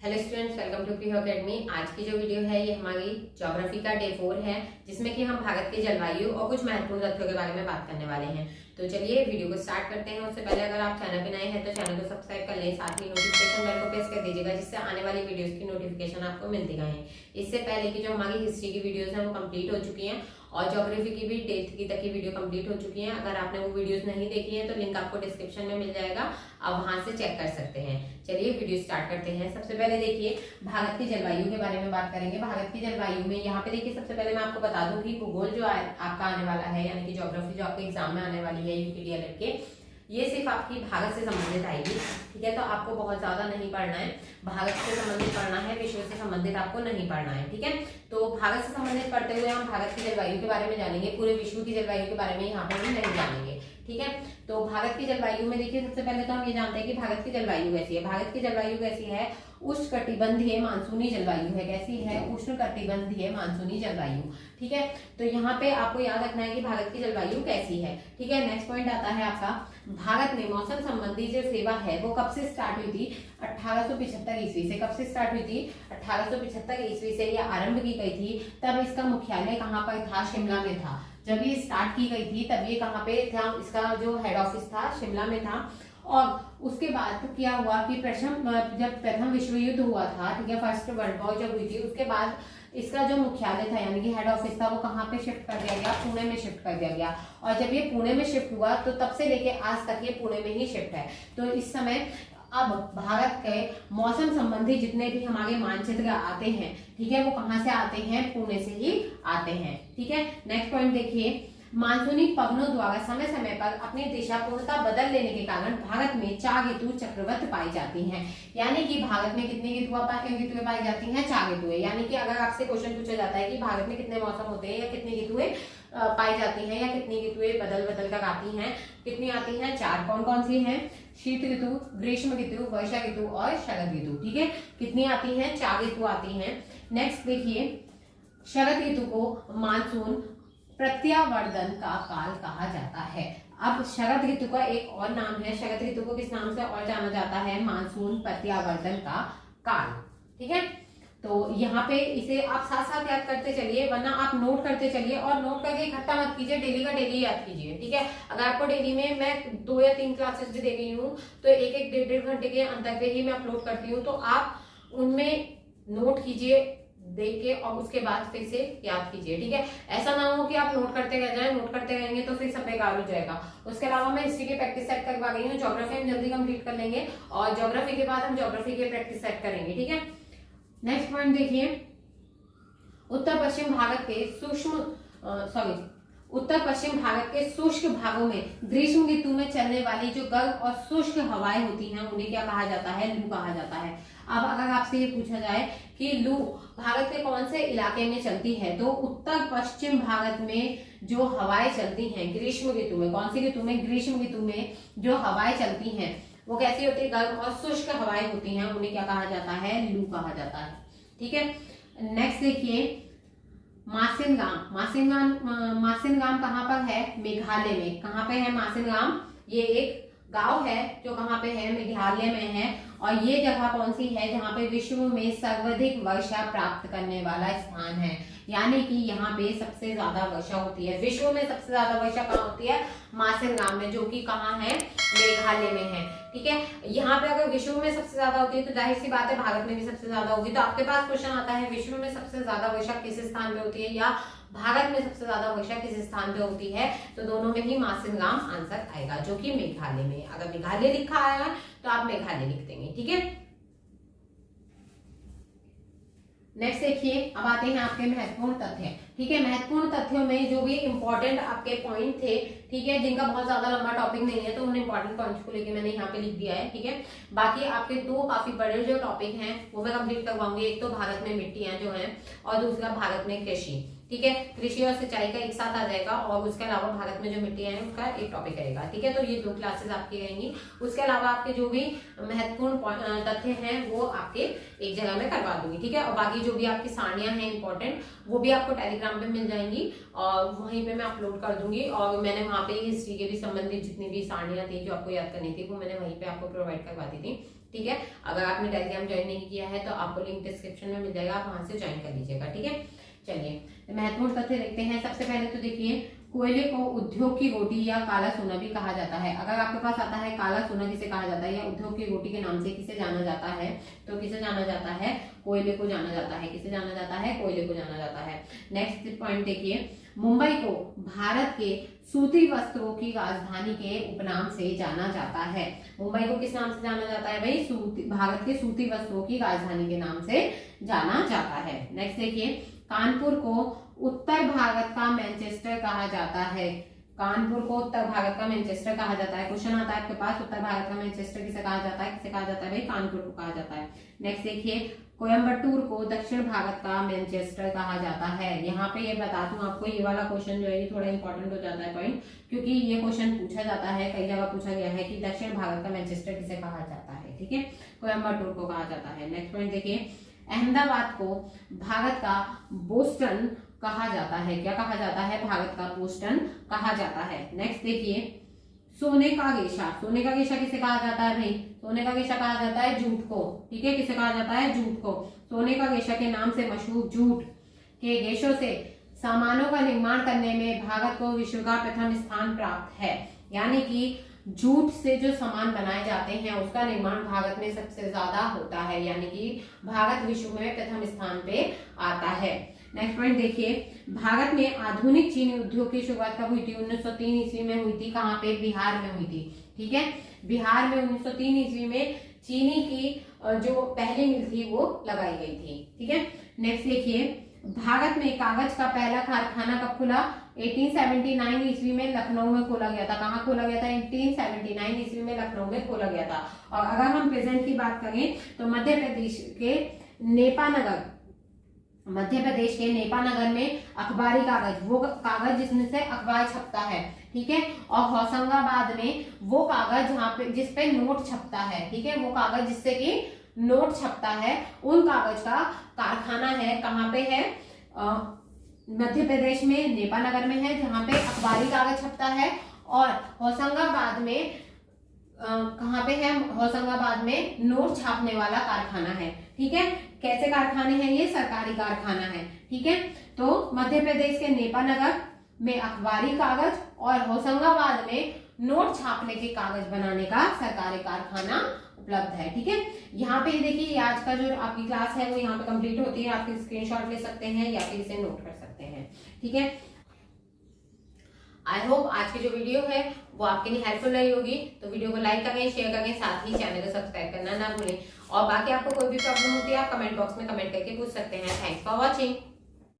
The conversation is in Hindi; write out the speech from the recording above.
Hello students, welcome to Pihu academy. आज की जो वीडियो है ये हमारी ज्योग्राफी का डे 4 है, जिसमें कि हम भारत की जलवायु और कुछ महत्वपूर्ण तथ्यों के बारे में बात करने वाले हैं। तो चलिए वीडियो को स्टार्ट करते हैं। उससे पहले अगर आप चैनल पे नए हैं तो चैनल को सब्सक्राइब कर लें, साथ ही नोटिफिकेशन बेल को प्रेस कर दीजिएगा, जिससे आने वाली वीडियोस की नोटिफिकेशन आपको मिलती रहें। इससे पहले की जो हमारी हिस्ट्री की वीडियोस हैं वो कंप्लीट हो चुकी हैं और ज्योग्राफी की भी डे 3 तक की वीडियो कंप्लीट हो चुकी है। अगर आपने वो वीडियोस नहीं देखी है तो लिंक आपको डिस्क्रिप्शन में मिल जाएगा, आप वहां से चेक कर सकते हैं। चलिए वीडियो स्टार्ट करते हैं। सबसे पहले देखिए भारत की जलवायु के बारे में बात करेंगे। भारत की जलवायु में यहाँ पे देखिए, सबसे पहले मैं आपको बता दूं कि भूगोल जो आपका आने वाला है, यानी कि ज्योग्राफी जो आपके एग्जाम में आने वाली है यूपीडीएलएड के, ये सिर्फ आपकी भारत से संबंधित आएगी। ठीक है, तो आपको बहुत ज्यादा नहीं पढ़ना है, भारत से संबंधित पढ़ना है, विश्व से संबंधित आपको नहीं पढ़ना है। ठीक है, तो भारत से संबंधित पढ़ते हुए हम भारत की जलवायु के बारे में जानेंगे, पूरे विश्व की जलवायु के बारे में यहाँ पे हम नहीं जानेंगे। ठीक है, तो भारत की जलवायु में देखिए, सबसे पहले तो हम ये जानते हैं कि भारत की जलवायु कैसी है। भारत की जलवायु कैसी है? उष्णकटिबंधीय मानसूनी जलवायु है। कैसी है? उष्णकटिबंधीय मानसूनी जलवायु। ठीक है, तो यहाँ पे आपको याद रखना है कि भारत की जलवायु कैसी है। ठीक है, नेक्स्ट पॉइंट आता है आपका, भारत में मौसम संबंधी जो सेवा है वो कब से स्टार्ट हुई थी? 1875 ईस्वी से। कब से स्टार्ट हुई थी? 1875 ईस्वी से ये आरंभ की गई थी। तब इसका मुख्यालय कहाँ पर था? शिमला में था। जब ये स्टार्ट की गई थी तब ये कहाँ पे था? इसका जो हेड ऑफिस था शिमला में था। और उसके बाद क्या हुआ कि जब प्रथम विश्व युद्ध हुआ था, ठीक है, फर्स्ट वर्ल्ड वॉर जब हुई थी, उसके बाद इसका जो मुख्यालय था यानी कि हेड ऑफिस था वो कहाँ पे शिफ्ट कर दिया गया? पुणे में शिफ्ट कर दिया गया। और जब ये पुणे में शिफ्ट हुआ तो तब से लेके आज तक ये पुणे में ही शिफ्ट है। तो इस समय अब भारत के मौसम संबंधी जितने भी हमारे मानचित्र आते हैं, ठीक है, वो कहाँ से आते हैं? पुणे से ही आते हैं। ठीक है, नेक्स्ट पॉइंट देखिए, मानसूनी पवनों द्वारा समय समय पर अपनी दिशा पूर्णतः बदल लेने के कारण भारत में 4 ऋतु चक्रवत पाई जाती हैं। यानी कि भारत में कितनी ऋतुएं पाई जाती हैं? 4 ऋतुएं। यानी कि अगर आपसे क्वेश्चन पूछा जाता है कि भारत में कितने मौसम होते हैं या कितनी ऋतुएं पाई जाती हैं या कितनी ऋतुएं बदल बदल कर आती हैं, कितनी आती हैं? 4। कौन कौन सी हैं? शीत ऋतु, ग्रीष्म ऋतु, वर्षा ऋतु और शरद ऋतु। ठीक है, कितनी आती हैं? 4 ऋतु आती हैं। नेक्स्ट देखिए, शरद ऋतु को मानसून प्रत्यावर्तन का काल कहा जाता है। अब शरद ऋतु का एक और नाम है, शरद ऋतु को किस नाम से और जाना जाता है? मानसून प्रत्यावर्तन का काल। ठीक है, तो यहाँ पे इसे आप साथ साथ याद करते चलिए, वरना आप नोट करते चलिए और नोट करके इकट्ठा मत कीजिए, डेली का डेली याद कीजिए। ठीक है, अगर आपको डेली में मैं 2 या 3 क्लासेस भी दे रही हूँ तो एक एक 1.5 घंटे के अंतर पे ही मैं अपलोड करती हूँ, तो आप उनमें नोट कीजिए देख के और उसके बाद फिर से याद कीजिए। ठीक है, ऐसा ना हो कि आप नोट करते रह जाएं, नोट करते रहेंगे तो फिर सब बेकार हो जाएगा। उसके अलावा मैं हिस्ट्री की प्रैक्टिस सेट करवा रही हूँ, ज्योग्राफी हम जल्दी कंप्लीट कर लेंगे और ज्योग्राफी के बाद हम ज्योग्राफी की प्रैक्टिस सेट करेंगे। ठीक है, नेक्स्ट पॉइंट देखिए, उत्तर पश्चिम भारत के शुष्क भागों में ग्रीष्म ऋतु में चलने वाली जो गर्म और शुष्क हवाएं होती हैं उन्हें क्या कहा जाता है? लू कहा जाता है। अब अगर आपसे ये पूछा जाए कि लू भारत के कौन से इलाके में चलती है, तो उत्तर पश्चिम भारत में जो हवाएं चलती हैं ग्रीष्म ऋतु में, कौन सी ऋतु में? ग्रीष्म ऋतु में जो हवाएं चलती हैं वो कैसी होती है? गर्म और शुष्क हवाएं होती हैं, उन्हें क्या कहा जाता है? लू कहा जाता है। ठीक है, नेक्स्ट देखिए, मासिनगाम कहाँ पर है? मेघालय में। कहाँ पे है मासिनगाम? ये एक गांव है जो कहाँ पे है? मेघालय में है। और ये जगह कौन सी है? जहाँ पे विश्व में सर्वाधिक वर्षा प्राप्त करने वाला स्थान है, यानी कि यहाँ पे सबसे ज्यादा वर्षा होती है। विश्व में सबसे ज्यादा वर्षा कहाँ होती है? मासिनगाम में, जो कि कहाँ है? मेघालय में है। ठीक है, यहाँ पे अगर विश्व में सबसे ज्यादा होती है तो जाहिर सी बात है भारत में भी सबसे ज्यादा होगी। तो आपके पास क्वेश्चन आता है विश्व में सबसे ज्यादा वर्षा किस स्थान पे होती है या भारत में सबसे ज्यादा वर्षा किस स्थान पे होती है, तो दोनों में ही मासिनगाम आंसर आएगा, जो कि मेघालय में। अगर मेघालय लिखा आया है तो आप मेघालय लिख देंगे। ठीक है, नेक्स्ट देखिए, अब आते हैं आपके महत्वपूर्ण तथ्य। ठीक है, महत्वपूर्ण तथ्यों में जो भी इंपॉर्टेंट आपके पॉइंट थे, ठीक है, जिनका बहुत ज्यादा लंबा टॉपिक नहीं है, तो उन इंपॉर्टेंट पॉइंट्स को लेके मैंने यहाँ पे लिख दिया है। ठीक है, बाकी आपके 2 काफी बड़े जो टॉपिक हैं वो मैं कंप्लीट करवाऊंगी। एक तो भारत में मिट्टियां जो हैं और दूसरा भारत में कृषि। ठीक है, कृषि और सिंचाई का एक साथ आ जाएगा और उसके अलावा भारत में जो मिट्टियां हैं उसका एक टॉपिक रहेगा। ठीक है, तो ये 2 क्लासेस आपकी रहेंगी। उसके अलावा आपके जो भी महत्वपूर्ण तथ्य हैं वो आपके एक जगह में करवा दूंगी। ठीक है, और बाकी जो भी आपकी सारणियां हैं इंपॉर्टेंट वो भी आपको टेलीग्राम पे मिल जाएंगी और वहीं पे मैं अपलोड कर दूंगी। और मैंने वहां पे हिस्ट्री के भी संबंधित जितनी भी सारणियां थी जो आपको याद करनी थी वो मैंने वहीं पे आपको प्रोवाइड करवा दी थी। ठीक है। अगर आपने टेलीग्राम ज्वाइन नहीं किया है तो आपको लिंक डिस्क्रिप्शन में मिल जाएगा, आप वहां से ज्वाइन कर लीजिएगा, ठीक है। चलिए महत्वपूर्ण तथ्य देखते हैं। सबसे पहले तो देखिए, कोयले को उद्योग की रोटी या काला सोना भी कहा जाता है। अगर आपके पास आता है काला सोना किसे कहा जाता है या उद्योग की रोटी के नाम से किसे जाना जाता है, तो किसे जाना जाता है, कोयले को जाना जाता है। किसे जाना जाता है, कोयले को जाना जाता है। नेक्स्ट पॉइंट देखिए, मुंबई को भारत के सूती वस्त्रों की राजधानी के उपनाम से जाना जाता है। मुंबई को किस नाम से जाना जाता है भाई, भारत के सूती वस्त्रों की राजधानी के नाम से जाना जाता है। नेक्स्ट देखिए, कानपुर को उत्तर भारत का मैनचेस्टर कहा जाता है। कानपुर को उत्तर भारत का मैनचेस्टर कहा जाता है। क्वेश्चन आता है आपके पास, उत्तर भारत का मैनचेस्टर किसे कहा जाता है, किसे कहा जाता है भाई, कानपुर को कहा जाता है। नेक्स्ट देखिए, कोयम्बटूर को दक्षिण भारत का मैनचेस्टर कहा जाता है। यहाँ पे ये बता दूं आपको, ये वाला क्वेश्चन जो है ये थोड़ा इंपॉर्टेंट हो जाता है पॉइंट, क्योंकि ये क्वेश्चन पूछा जाता है, कई जगह पूछा गया है कि दक्षिण भारत का मैनचेस्टर किसे कहा जाता है, ठीक है, कोयम्बटूर को कहा जाता है। नेक्स्ट पॉइंट देखिए, अहमदाबाद को भारत का बोस्टन कहा जाता है। क्या कहा जाता है, भारत का बोस्टन कहा जाता है। नेक्स्ट देखिए, सोने का गेशा। सोने का गेशा किसे कहा जाता है भाई, सोने का गेशा कहा जाता है जूट को, ठीक है, किसे कहा जाता है, जूट को। सोने का गेशा के नाम से मशहूर जूट के गेशों से सामानों का निर्माण करने में भारत को विश्व का प्रथम स्थान प्राप्त है। यानी कि जूट से जो सामान बनाए जाते हैं उसका निर्माण भारत में सबसे ज्यादा होता है, यानी कि भारत विश्व में प्रथम स्थान पे आता है। नेक्स्ट पॉइंट देखिए, भारत में आधुनिक चीनी उद्योग की शुरुआत कब हुई थी, 1903 ईस्वी में हुई थी। कहाँ पे, बिहार में हुई थी, ठीक है, बिहार में 1903 ईस्वी में चीनी की जो पहली मिल थी वो लगाई गई थी, ठीक है। नेक्स्ट देखिए, भारत में कागज का पहला कारखाना कब खुला, 1879 ईस्वी में लखनऊ में खोला गया था। कहाँ खोला गया था, 1879 ईस्वी में लखनऊ में खोला गया था। और अगर हम प्रेजेंट की बात करें तो मध्य प्रदेश के नेपानगर में अखबारी कागज, वो कागज जिसमें से अखबार छपता है, ठीक है, और होशंगाबाद में वो कागज जहाँ पे जिसपे नोट छपता है, ठीक है, वो कागज जिससे कि नोट छपता है, उन कागज का कारखाना है। कहाँ पे है, मध्य प्रदेश में नेपानगर में है, जहाँ पे अखबारी कागज छपता है। और होशंगाबाद में कहाँ पे है, होशंगाबाद में नोट छापने वाला कारखाना है, ठीक है। कैसे कारखाने हैं ये, सरकारी कारखाना है, ठीक है। तो मध्य प्रदेश के नेपानगर में अखबारी कागज और होशंगाबाद में नोट छापने के कागज बनाने का सरकारी कारखाना उपलब्ध है, ठीक है। यहाँ पे देखिए, आज का जो आपकी क्लास है वो यहाँ पे कंप्लीट होती है। आप स्क्रीनशॉट ले सकते हैं या फिर इसे नोट कर सकते हैं, ठीक है। आई होप आज की जो वीडियो है वो आपके लिए हेल्पफुल रही होगी। तो वीडियो को लाइक करें, शेयर करें, साथ ही चैनल को सब्सक्राइब करना ना भूलें। और बाकी आपको कोई भी प्रॉब्लम होती है आप कमेंट बॉक्स में कमेंट करके पूछ सकते हैं। Thanks for watching.